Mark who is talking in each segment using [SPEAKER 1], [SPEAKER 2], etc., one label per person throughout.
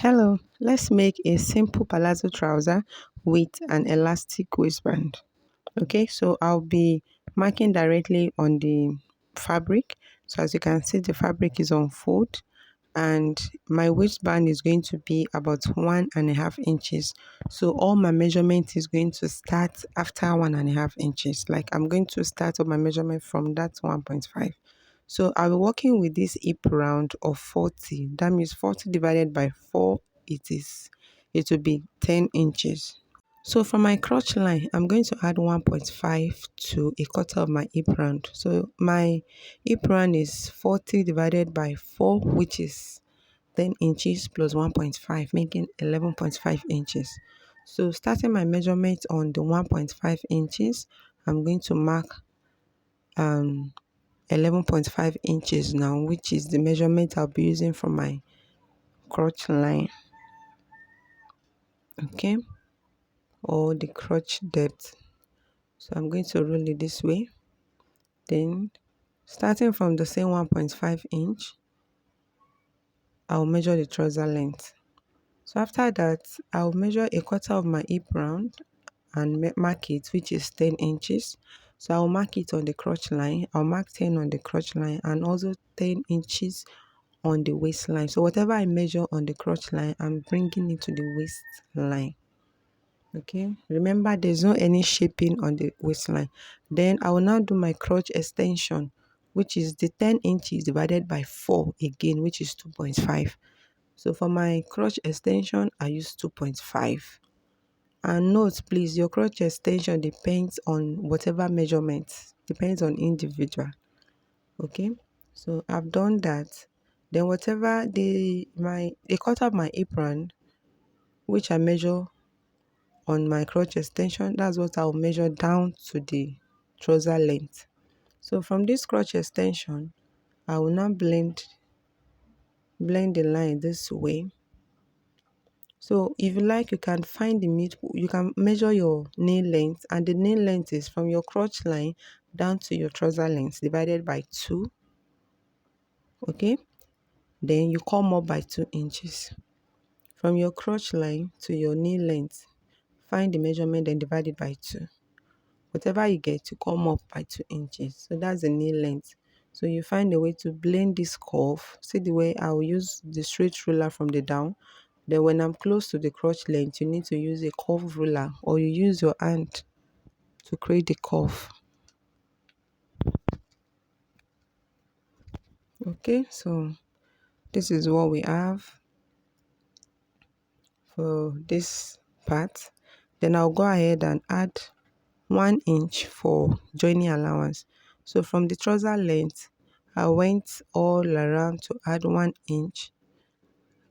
[SPEAKER 1] Hello, let's make a simple palazzo trouser with an elastic waistband. Okay, so I'll be marking directly on the fabric. So as you can see, the fabric is on fold and my waistband is going to be about 1.5 inches. So all my measurement is going to start after 1.5 inches. Like I'm going to start up my measurement from that 1.5. So I'll be working with this hip round of 40. That means 40 divided by 4, it will be 10 inches. So for my crotch line, I'm going to add 1.5 to a quarter of my hip round. So my hip round is 40 divided by 4, which is 10 inches plus 1.5, making 11.5 inches. So starting my measurement on the 1.5 inches, I'm going to mark um 11.5 inches now, which is the measurement I'll be using for my crotch line. Okay, or the crotch depth. So I'm going to roll it this way. Then starting from the same 1.5 inch, I'll measure the trouser length. So after that, I'll measure a quarter of my hip round and mark it, which is 10 inches. So I'll mark it on the crotch line. I'll mark 10 on the crotch line and also 10 inches on the waistline. So whatever I measure on the crotch line, I'm bringing it to the waistline. Okay, remember there's no any shaping on the waistline. Then I will now do my crotch extension, which is the 10 inches divided by 4 again, which is 2.5. So for my crotch extension, I use 2.5. And note please, your crotch extension depends on whatever measurement, depends on individual. Okay, so I've done that. Then whatever the cut of my apron, which I measure on my crotch extension, that's what I'll measure down to the trouser length. So from this crotch extension, I will now blend the line this way. So if you like, you can find the mid, you can measure your nail length, and the nail length is from your crotch line down to your trouser length divided by 2. Okay, then you come up by 2 inches. From your crotch line to your knee length, find the measurement and divide it by 2. Whatever you get to come up by 2 inches. So that's the knee length. So you find a way to blend this curve. See the way I will use the straight ruler from the down. Then when I'm close to the crotch length, you need to use a curve ruler or you use your hand to create the curve. Okay, so this is what we have for this part. Then I'll go ahead and add 1 inch for joining allowance. So from the trouser length, I went all around to add 1 inch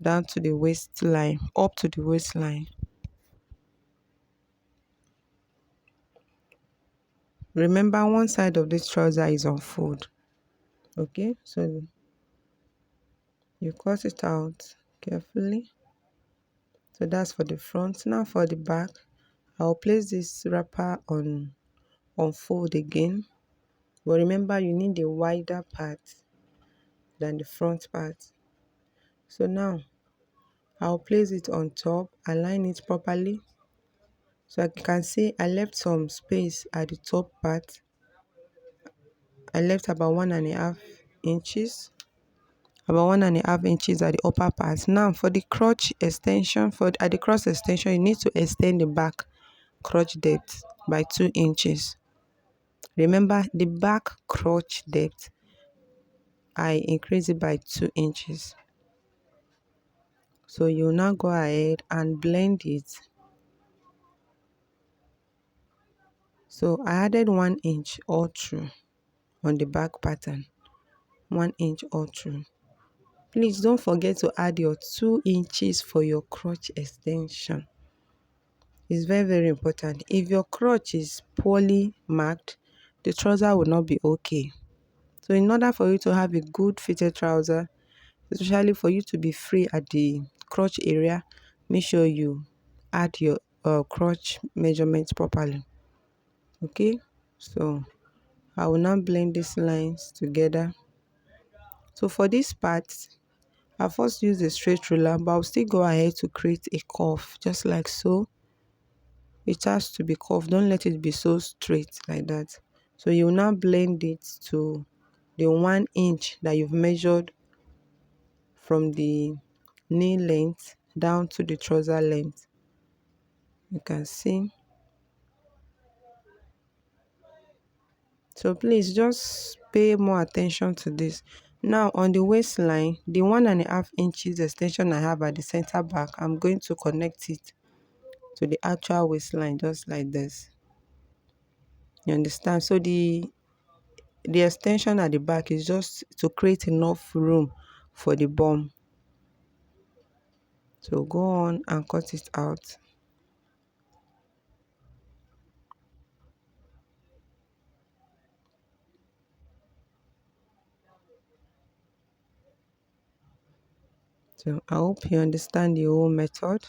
[SPEAKER 1] down to the waistline, up to the waistline. Remember, one side of this trouser is on fold. Okay, so you cut it out carefully. So that's for the front. Now for the back, I'll place this wrapper on fold again. But remember, you need a wider part than the front part. So now I'll place it on top, align it properly. So I can see I left some space at the top part. I left about 1.5 inches. About 1.5 inches at the upper part. Now for the crotch extension, at the cross extension, you need to extend the back crotch depth by 2 inches. Remember the back crotch depth, I increase it by 2 inches. So you now go ahead and blend it. So I added 1 inch all through on the back pattern. 1 inch all through. Please don't forget to add your 2 inches for your crotch extension. It's very, very important. If your crotch is poorly marked, the trouser will not be okay. So in order for you to have a good fitted trouser, especially for you to be free at the crotch area, make sure you add your crotch measurements properly. Okay, so I will now blend these lines together. So for this part, I first use a straight ruler, but I'll still go ahead to create a curve just like so. It has to be curved, don't let it be so straight like that. So you will now blend it to the 1 inch that you've measured from the knee length down to the trouser length. You can see. So please just pay more attention to this. Now on the waistline, the 1.5 inches extension I have at the center back, I'm going to connect it to the actual waistline just like this. You understand? So the extension at the back is just to create enough room for the bum. So go on and cut it out. So I hope you understand the whole method.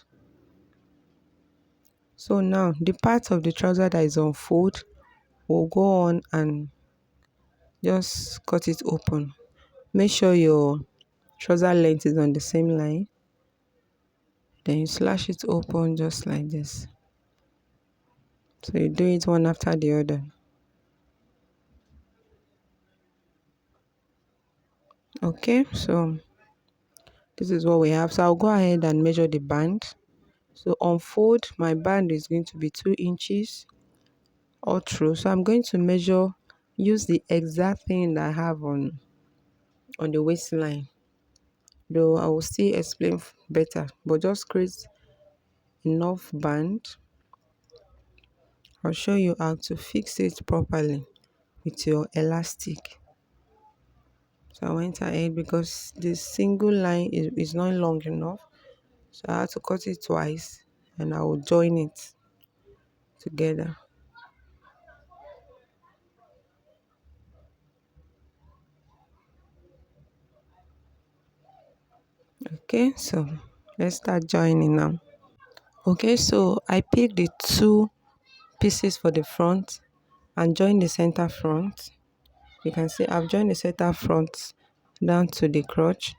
[SPEAKER 1] So now the part of the trouser that is on fold, we'll go on and just cut it open. Make sure your trouser length is on the same line. Then you slash it open just like this. So you do it one after the other. Okay, so this is what we have. So I'll go ahead and measure the band. So on fold, my band is going to be 2 inches all through. So I'm going to measure, use the exact thing that I have on the waistline. Though I will still explain better, but just create enough band. I'll show you how to fix it properly with your elastic. So I went ahead because the single line is not long enough. So I had to cut it twice and I will join it together. Okay, so let's start joining now. Okay, so I picked the 2 pieces for the front and join the center front. You can see I've joined the center front down to the crotch,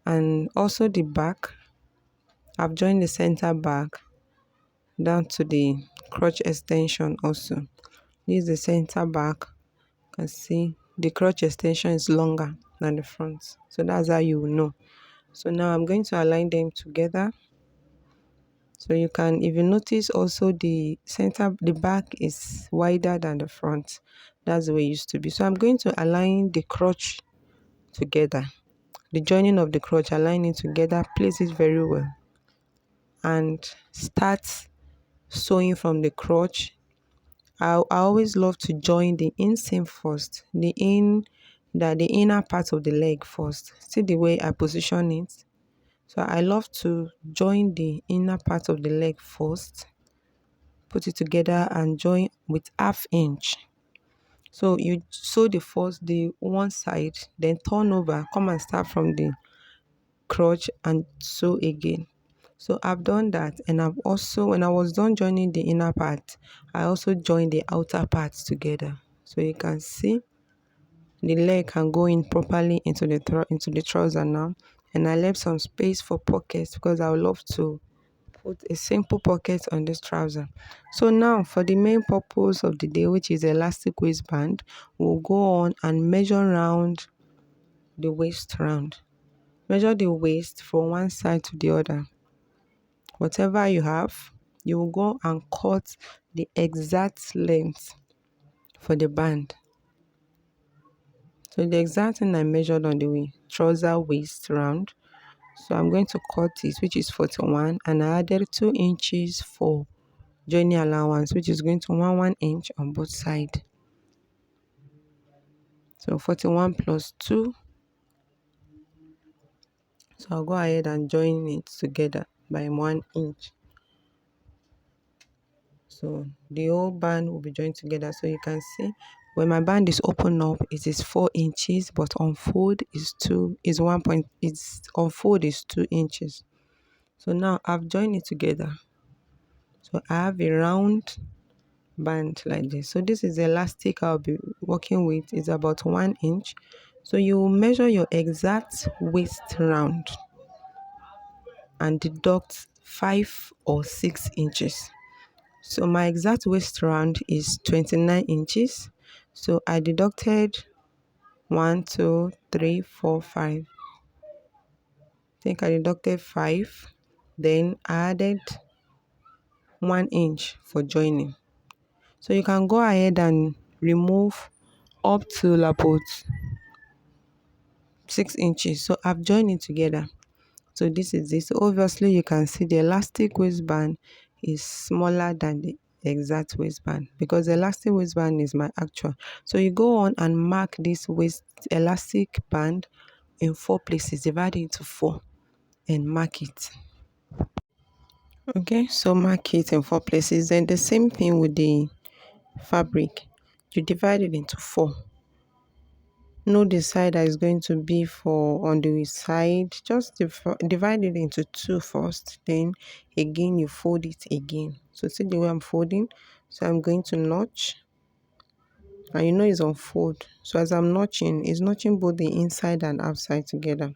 [SPEAKER 1] and also the back. I've joined the center back down to the crotch extension also. This is the center back. You can see the crotch extension is longer than the front. So that's how you will know. So now I'm going to align them together. So you can, if you notice also the back is wider than the front. That's the way it used to be. So I'm going to align the crotch together. The joining of the crotch, align it together, place it very well. And start sewing from the crotch. I always love to join the inseam first, the inner part of the leg first. See the way I position it. So I love to join the inner part of the leg first, put it together and join with 1/2 inch. So you sew the one side, then turn over, come and start from the crotch and sew again. So I've done that, and I've also, when I was done joining the inner part, I also joined the outer parts together. So you can see the leg can go in properly into the trouser now, and I left some space for pockets because I would love to put a simple pocket on this trouser. So now for the main purpose of the day, which is elastic waistband, we'll go on and measure round the waist round. Measure the waist from one side to the other. Whatever you have, you will go and cut the exact length for the band. So the exact thing I measured on the trouser waist round. So I'm going to cut it, which is 41, and I added 2 inches for joining allowance, which is going to 1 inch on both sides. So 41 plus 2. So I'll go ahead and join it together by 1 inch. So the whole band will be joined together. So you can see when my band is open up, it is 4 inches, but on fold is 1 point. It's on fold is 2 inches. So now I've joined it together. So I have a round band like this. So this is the elastic I'll be working with. It's about 1 inch. So you will measure your exact waist round and deduct 5 or 6 inches. So my exact waist round is 29 inches. So I deducted 1, 2, 3, 4, 5. I think I deducted 5. Then I added 1 inch for joining. So you can go ahead and remove up to about 6 inches. So I've joined it together. So this is this. Obviously, you can see the elastic waistband is smaller than the exact waistband because the elastic waistband is my actual. So you go on and mark this waist elastic band in 4 places, divide it into 4 and mark it. Okay, so mark it in 4 places. Then the same thing with the fabric. You divide it into 4. Know the side that is going to be for on the side. Just divide it into 2 first. Then again you fold it again. So see the way I'm folding. So I'm going to notch, and you know it's on fold. So as I'm notching, it's notching both the inside and outside together.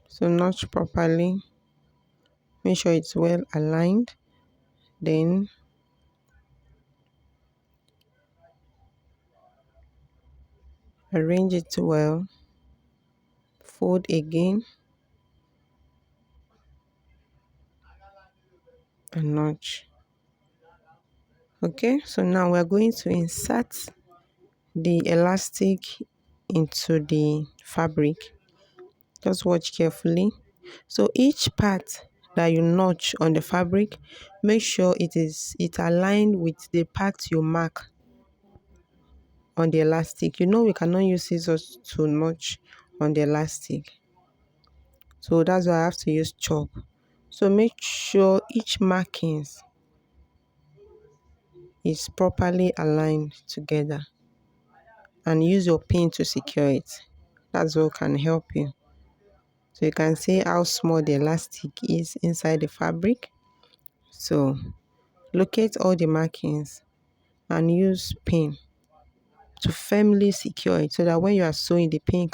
[SPEAKER 1] So notch properly. Make sure it's well aligned. Then arrange it well. Fold again and notch. Okay, so now we're going to insert the elastic into the fabric. Just watch carefully. So each part that you notch on the fabric, make sure it aligned with the part you mark on the elastic. You know we cannot use scissors to notch on the elastic, so that's why I have to use chalk. So make sure each markings is properly aligned together and use your pin to secure it. That's what can help you. So you can see how small the elastic is inside the fabric. So locate all the markings and use pin to firmly secure it so that when you are sewing, the pin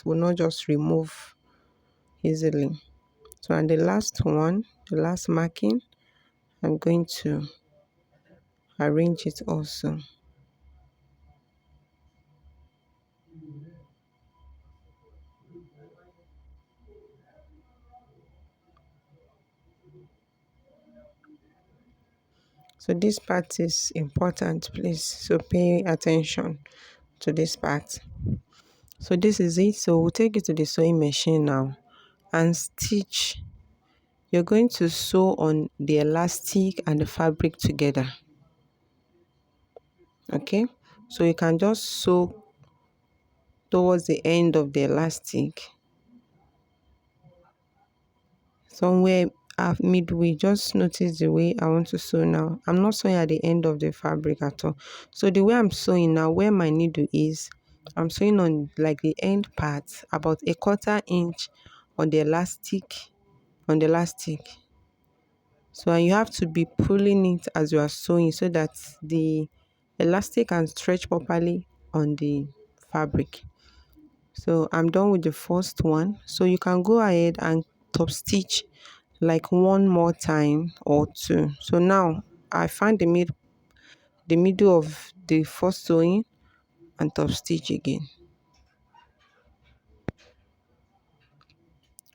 [SPEAKER 1] will not just remove easily. So and the last one, the last marking, I'm going to arrange it also. So this part is important, please. So pay attention to this part. So this is it. So we'll take it to the sewing machine now and stitch. You're going to sew on the elastic and the fabric together. Okay, so you can just sew towards the end of the elastic, somewhere midway. Just notice the way I want to sew now. I'm not sewing at the end of the fabric at all. So the way I'm sewing now, where my needle is, I'm sewing on like the end part, about a 1/4 inch on the elastic, So and you have to be pulling it as you are sewing so that the elastic can stretch properly on the fabric. So I'm done with the first one. So you can go ahead and top stitch like one more time or two. So now I find the middle of the first sewing and top stitch again.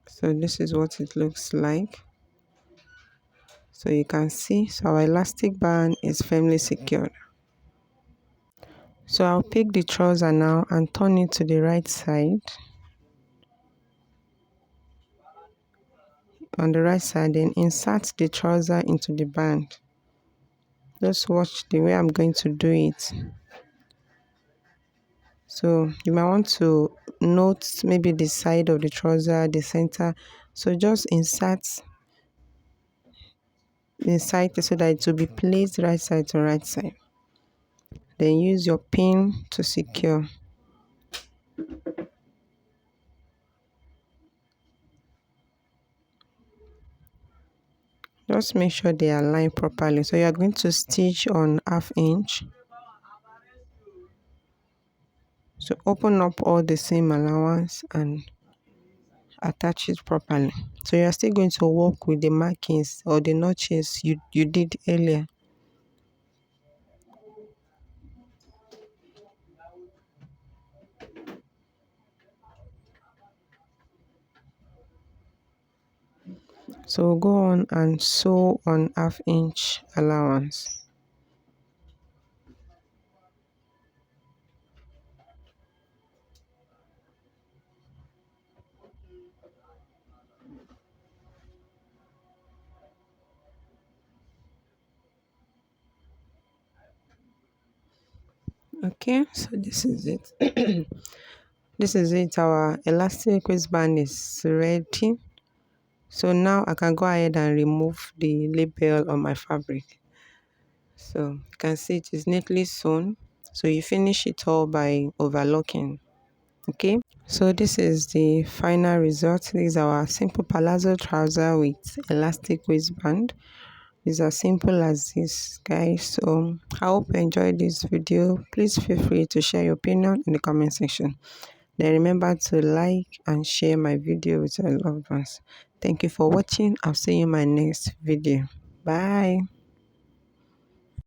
[SPEAKER 1] So this is what it looks like. So you can see, so our elastic band is firmly secured. So I'll pick the trouser now and turn it to the right side. On the right side, then insert the trouser into the band. Just watch the way I'm going to do it. So you might want to note maybe the side of the trouser, the center. So just insert inside so that it will be placed right side to right side. Then use your pin to secure. Just make sure they align properly. So you are going to stitch on 1/2 inch. to open up all the seam allowance and attach it properly. So you're still going to work with the markings or the notches you did earlier. So go on and sew on 1/2 inch allowance. Okay, so this is it. This is it. Our elastic waistband is ready. So now I can go ahead and remove the label on my fabric. So you can see it is neatly sewn. So you finish it all by overlocking. Okay, so this is the final result. This is our simple palazzo trouser with elastic waistband. It's as simple as this, guys. So I hope you enjoyed this video. Please feel free to share your opinion in the comment section. Then remember to like and share my video with your loved ones. Thank you for watching. I'll see you in my next video. Bye.